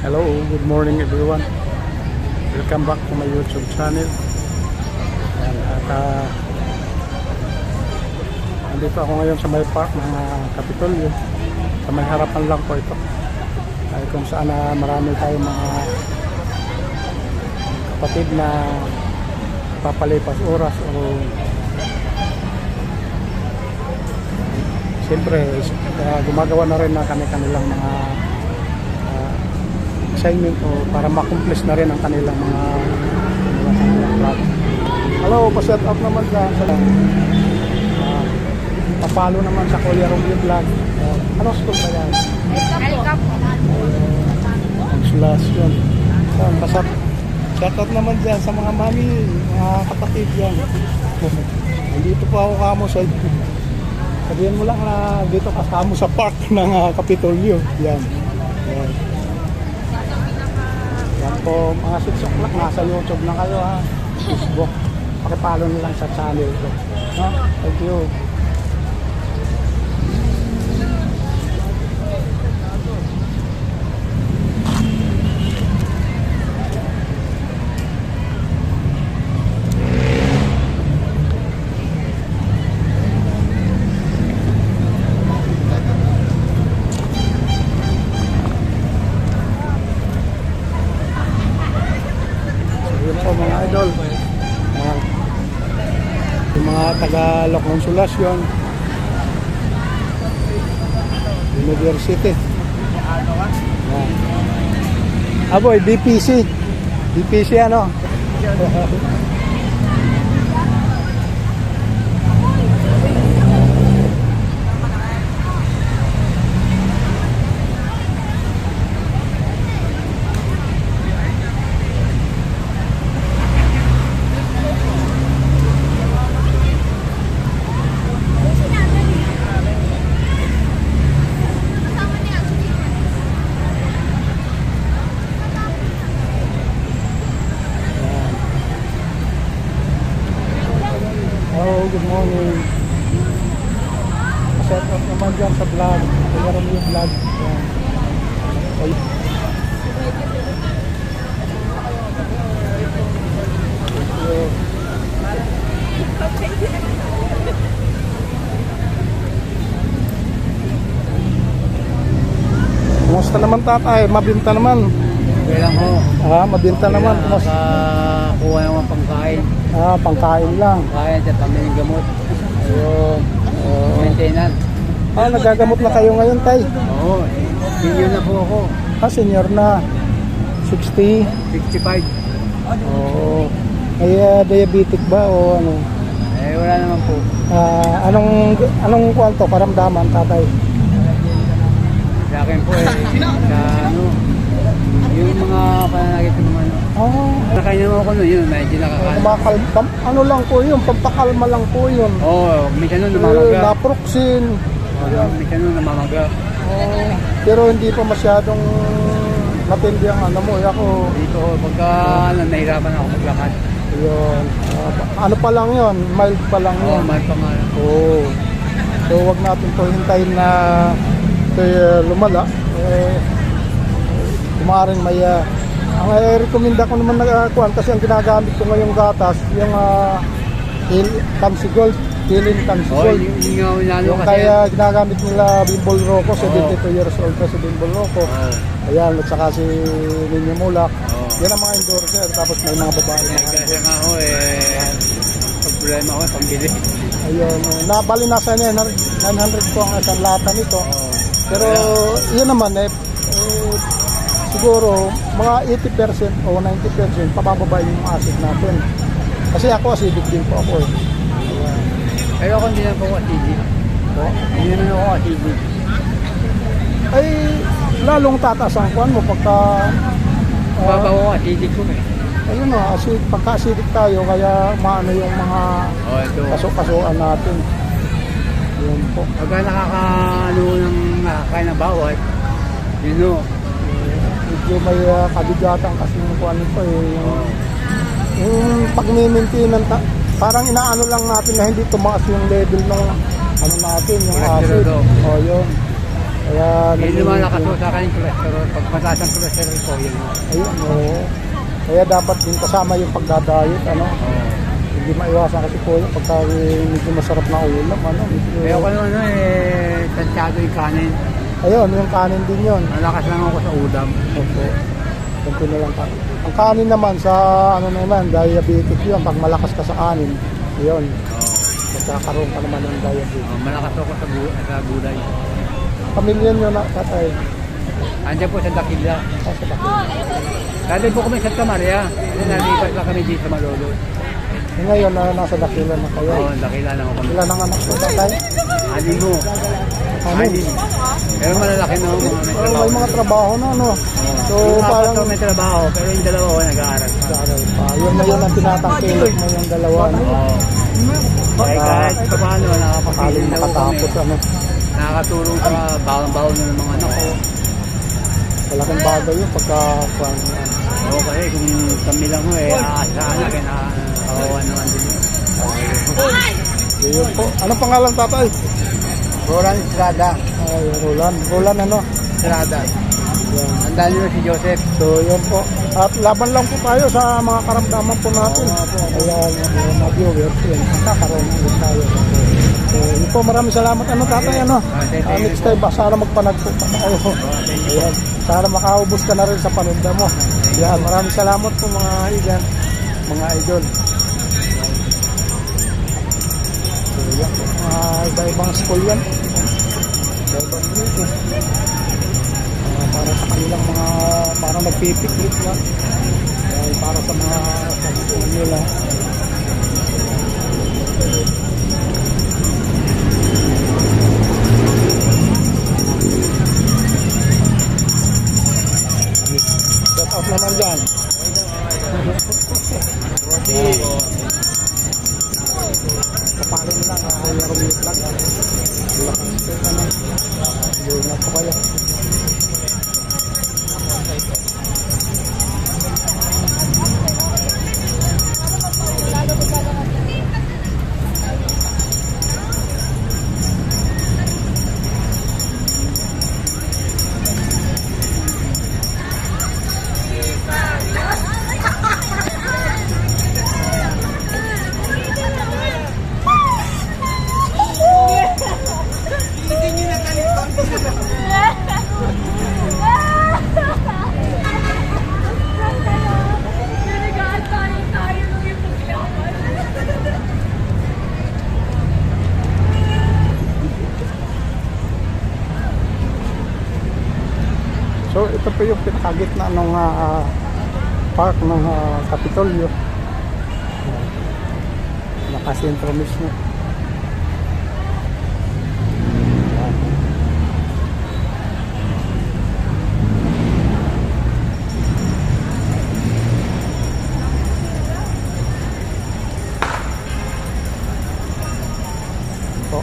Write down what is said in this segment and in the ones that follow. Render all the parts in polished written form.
Hello, good morning everyone. Welcome back to my YouTube channel. Ayan, at nandito ako ngayon sa may park ng Kapitolyo. Sa may harapan lang po ito. Ay kung saan marami tayong mga kapatid na papalipas oras o siyempre gumagawa na rin na kanilang mga assignment o para ma-accomplish na rin ang kanilang mga project. Hello, pa-set up naman dyan sa papalo naman sa Kuya Romeo Vlog. Ano school ba yan? Consolation. Shout out naman dyan sa mga mami, mga kapatid yan. Dito po ako kamo sa sabihin mo lang na dito kasama sa park ng Kapitolyo. Yan. Yan. Yan po, mga 6 o'clock, nasa YouTube na kayo ha. Facebook. Pakipalo na lang sa channel ko. No? Thank you. Mga idol, yung mga taga Consolation University. Aboy, BPC ano? Good morning. Set up naman dyan sa vlog. Kuya Romeo Vlog. Ayan. Kumusta naman tatay? Mabinta naman. Okay lang ho. Mabinta Okay naman. lang, nakakuha naman pangkain. Pangkain lang. Pangkain at pambiling gamot. Ayun. Maintenance. Nagagamot na kayo ngayon, tay? Oo. Senior na po ako. Senior na. 60. 65. Oo. Ay, diabetic ba o ano? Wala naman po. Anong kwanto, karamdaman, tatay? Sa akin po sa ano, yung mga pananakit ng ano. Nakain naman ako nun, yun, medyo nakakain. Ano lang po yun, pampakalma lang po yun. Oo, minsan nun namamaga. Naproxen. Minsan nun namamaga. Pero hindi pa masyadong matindi ang ano mo. Ako, dito, pagka nahirapan ako maglakad. Yun. Ano pa lang yun? Mild pa lang yun. Mild pa nga. So wag natin po hintayin na lumala. Kumaring may ang i-recommenda ko naman nagkuhan kasi ang ginagamit ko ngayong gatas yung Kamsi Gold, Kilin Kamsi Gold. Yung kaya ginagamit nila Bimbol Rocco, 72 years old pa si Bimbol Rocco. Ayan, at saka si Ninyo Mulak. Yan ang mga endorser, tapos may mga babae na kasi nga ho problema ko pambili. Ayun, nabali nasa 900 po ang isang lata nito. Pero yun naman siguro mga 80% o 90% pabababa yung acid natin. Kasi ako acidic din po ako Pero ako hindi na po acidic. Hindi na ako acidic. Ay lalong tataas ang kuhan mo pagka babaw ko acidic ko ayun pagka-acidic tayo kaya maano yung mga kaso-kasuan natin. Yun po. Pagka nakakain ng bawat, medyo may kabigatan kasi yung kuhan nito yung pag-maintain parang inaano lang natin na hindi tumaas yung level ng ano natin, yung acid. O yun. Kaya Yung lumalakas po sa akin yung cholesterol. Pag mataas ang cholesterol ko, yun. ayun, oo. Kaya dapat din kasama yung pagdadayet, ano. Hindi maiwasan kasi po yun pagka medyo masarap na ulam, ano. Kaya ko naman tansyado yung kanin. Ayun, yung kanin din yun. Malakas lang ako sa udam. Opo. Ganito na lang kanin. Ang kanin naman sa ano naman, diabetic yun. Pag malakas ka sa kanin, yun. Magkakaroon ka naman ng diabetes. Malakas ako sa gulay. Pamilya nyo na, tatay. Andiyan po sa Dakila. Sa Dakila. Dati po kami sa Santa Maria. Nalipat lang kami dito sa Malolo. Ngayon na nasa Dakila na kayo. Oo, Dakila lang ako kami. Ilan ang anak mo, tatay? Anin mo. Anin. Pero malalaki na ako mga may Pero trabaho. may mga trabaho na, no? So, yung parang... apat may trabaho, pero yung dalawa ko nag-aaral pa. Nag-aaral pa. Yun na yun ang tinatangkilik mo yung dalawa, no? Oo. Kahit pa paano, Pakaling nakapagpili na ako kami. makatapos, ano? Nakakatulong sa bawang-bawang na ng mga anak ko. Malaking bagay yun pagka... Oo, kasi kung kami lang ko aasahan na kaya nakakawawa naman din yun. Yun po. Anong pangalan, tatay? Roland Estrada. Ay, Roland. Roland, ano? Estrada. Yan. Tandaan nyo si Joseph. So, yun po. At laban lang po tayo sa mga karamdaman po natin. Kaya, mga viewers, yun. Kakaroon ulit tayo. So, yun po, maraming salamat. Ano, tatay, ano? Next time, sana magpanagpo pa tayo. Ayan. Sana makaubos ka na rin sa paninda mo. Yan, maraming salamat po mga igan, mga idol. So, yan po. Iba-ibang school yan. Iba-ibang grupo. Para sa kanilang mga parang nagpipiklik na para sa mga pagkakuha nila. Shout out naman dyan. Kapalin lang mayroong meet lang. Lakas ko na lang. Doon na po kayo. So ito po yung pinakagitna ng park ng Kapitolyo. Nakasentro mismo. Ito.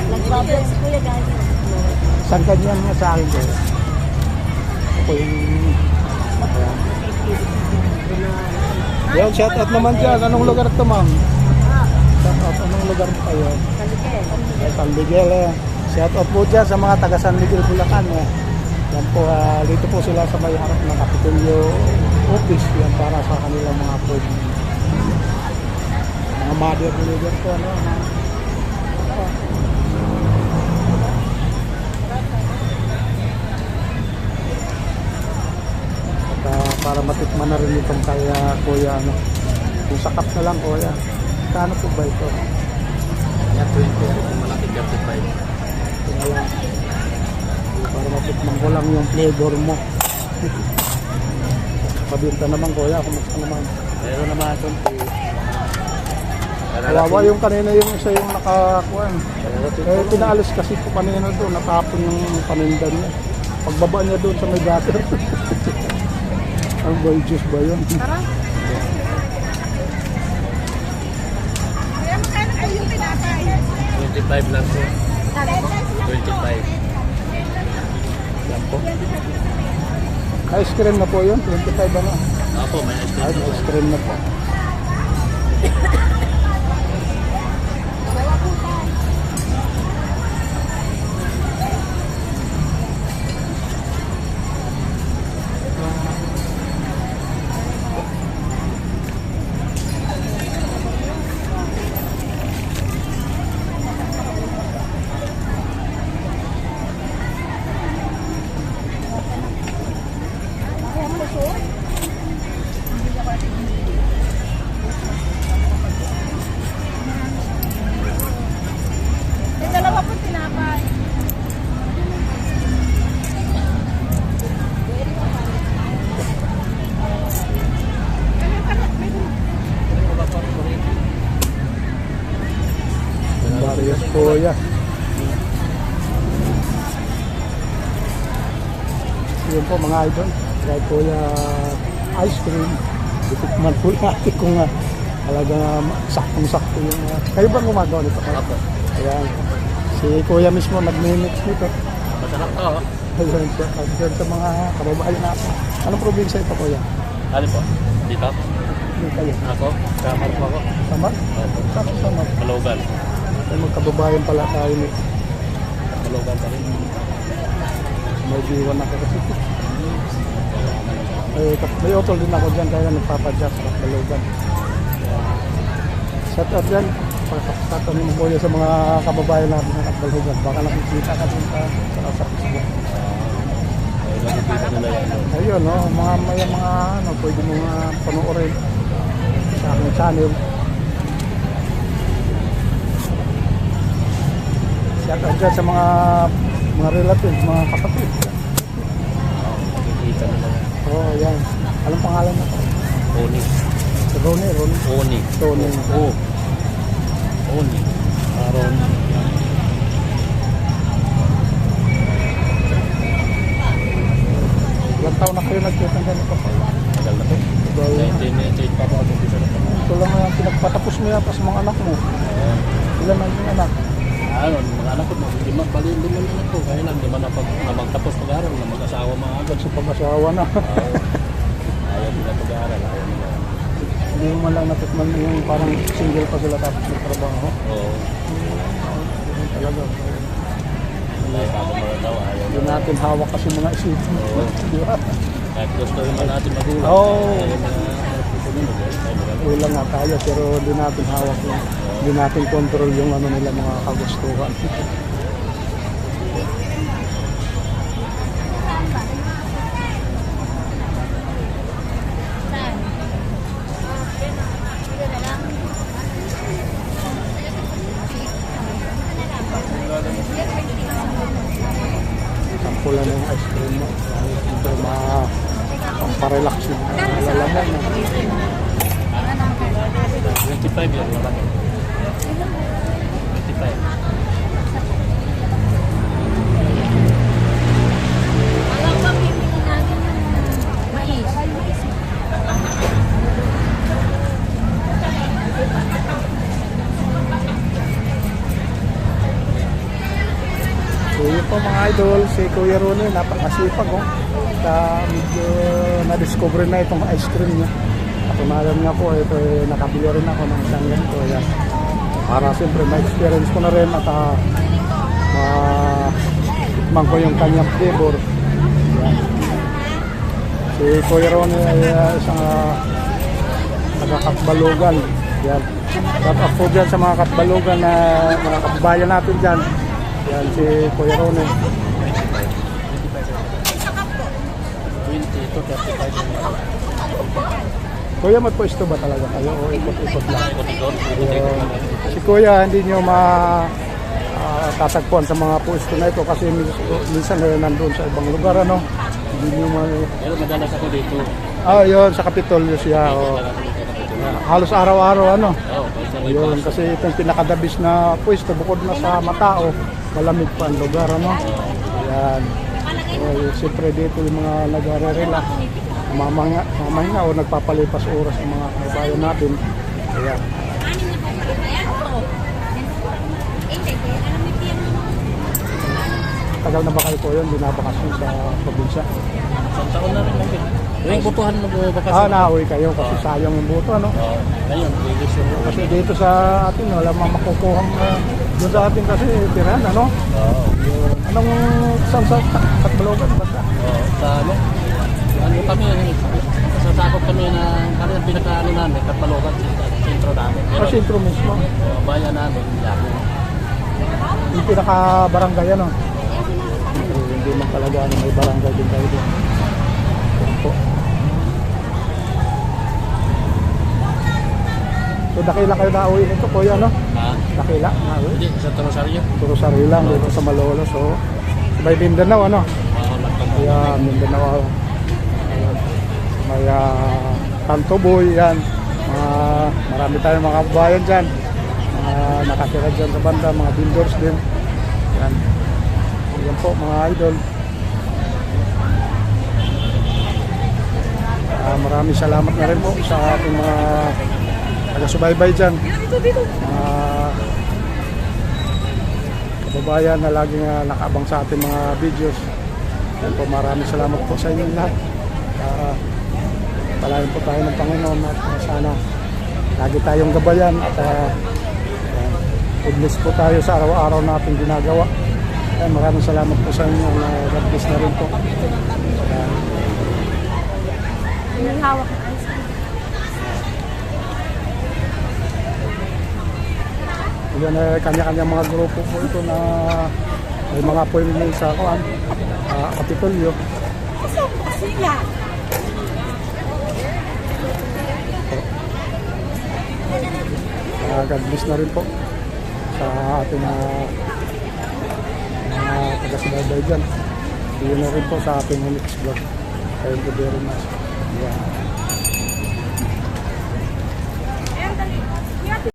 Nag-vlog si Kuya Gani. Saan ganyan nga sa akin ko? Ako yung... Yan, shout out naman dyan. Anong lugar ito, ma'am? Shout out, anong lugar mo kayo? San Miguel. Shout out po dyan sa mga taga San Miguel, Bulacan. Yan po, dito po sila sa may harap ng Kapitolyo office. Yan para sa kanilang mga food. Mga mother religion po, ano? Para matikman na rin itong kaya kuya, ano, kung sakap na lang kuya. Kano po ba ito? Kaya 20 ako kung malaki 35. Kaya lang, para matikman ko lang yung flavor mo. Pabinta naman kuya, kumusta naman? Pero naman ito. Kawawa yung kanina yung isa yung nakakuha. Eh, pinaalis kasi po kanina doon, natapon yung paninda niya. Pagbaba niya doon sa may gutter. Ang boy juice ba yun? Tara. Kaya magkano kayo yung pinatay? 25 lang po. 25. Yan po. Ice cream na po yun, 25 ano? Opo, may ice Ay, ice cream na po. May dalawa po tinapay. Various kuya. Yun po mga idol. Kaya kuya ice cream. Itikman po natin kung talagang saktong-sakto yung... kayo ba gumagawa nito? Opo. Ayan. Si kuya mismo nag-mimix nito. Masarap to. Ayun siya. Ayun sa mga kababayan natin. Anong probinsya ito kuya? Ano po? Dito? Hindi kayo. Ako? Kamar po ako. Samar? Opo. Saan Samar? Kalogan. Ay magkababayan pala tayo nito. Kalogan pa rin. May diwan ako kasi. May utol din ako dyan kaya nagpapadjust sa Kalogan. Shout out dyan. Pagkakataon mo kuya sa mga kababayan natin ng Kalogan. Baka nakikita ka din sa Facebook. Ay, nakikita nila yan. Ayun, no? May mga ano, pwede mo panoorin sa aking channel. Shout out dyan sa mga relatives, mga kapatid. Nakikita nila yan. Oh, yan. Anong pangalan na to? Oni. Ronnie. Oni. Tony. Oo. Oni. Aaron. Ilang taon na kayo nagkita ng ganito pa? Tagal na to. 1998 pa ako nag-umpisa na to. Ito lang ang pinagpatapos mo yata sa mga anak mo. Ilan na yung anak? Ano, mga anak ko, lima anak ko. Kaya lang, di man na magtapos pag-aaral, na mag-asawa mga agad. Sa pag-asawa na. Ayaw nila pag-aaral, ayaw nila. Hindi mo man lang natikman yung parang single pa sila tapos nagtrabaho. Oo. Yun talaga. Ay, bago mga daw, ayaw Hindi nila. natin hawak kasi mga isipin. Oo. Di ba? Kahit gusto rin man natin magulang. Oo. Ayaw na susunod. Ayaw nila. Kulang nga tayo pero hindi natin hawak yung hindi natin control yung ano nila mga kagustuhan. Sampulan ng ice cream mo. Ito parelax yung lalaman. 25 yan, wala. 25. Alam ba, bibili natin ng mais. So yun po mga idol, si Kuya Ronnie, napakasipag oh. Medyo na-discover na itong ice cream niya. Katunayan nga po, ito nakabili rin ako ng isang ganito. Yan. Para siyempre ma-experience ko na rin at ma-tikman ko yung kanyang flavor. Yan. Si Kuya Ronnie ay isang taga-Katbalogan. Yan. Shout po dyan sa mga Katbalogan na mga kababayan natin dyan. Yan si Kuya Ronnie. 20 to 35. Kuya, magpwesto ba talaga kayo o ikot-ikot lang? Ikot-ikot. Si Kuya, hindi nyo tatagpuan sa mga pwesto na ito kasi minsan nandun sa ibang lugar, ano? Hindi nyo Pero madalas ako dito. yun, sa Kapitolyo siya. Halos araw-araw, ano? Oo, kasi may Yun, kasi itong pinakadabis na pwesto, bukod na sa Matao, malamig pa ang lugar, ano? Yan. Siyempre dito yung mga nag-relax, mamahinga o nagpapalipas oras ng mga kababayan natin. Kaya Anim na po pala ba yan? Oo. Hindi, alam mo yan. tagal na ba kayo po yun, binabakasyon sa probinsya? Isang taon na rin lang din. Yung butuhan mo bukas. Nauwi kayo kasi sayang yung buto, ano? Ngayon, bilis yung Kasi dito sa atin, wala mang makukuha doon sa atin kasi tirahan, ano? Anong sa Katbalogan, basta? sa ano? Ano kami, sasakot kami ng kami ang pinaka-ano namin, Katbalogan, sentro namin. Sa sentro mismo. Bayan namin, Yaku. Yung pinaka-barangay, ano? Hindi man talaga ano, may barangay din tayo doon. Yan po. So, dakila kayo nauwi nito, kuya, no? Ha? Dakila, nauwi. Hindi, sa Rosario. Puro sarili lang dito sa Malolo. So, may Mindanao, ano? Nagtanong. Kaya Mindanao. Ayun. May Tantoboy, yan. Marami tayong mga kabayan dyan. Nakatira dyan sa banda, mga builders din. Yan. Yan po, mga idol. Maraming salamat na rin po sa ating mga taga-subaybay dyan. Kababayan na laging nakaabang sa ating mga videos. Yan po, maraming salamat po sa inyo lahat. Palayan po tayo ng Panginoon at sana lagi tayong gabayan at good po tayo sa araw-araw natin ginagawa. Yan, maraming salamat po sa inyo. God bless na rin po. Yung hawak ng ice cream. Yan kanya-kanya mga grupo po ito na may mga appointment sa Kapitolyo. Sila. God bless na rin po sa ating mga taga-subaybay dyan. Yun na rin po sa ating next vlog. Thank you very much. Yeah.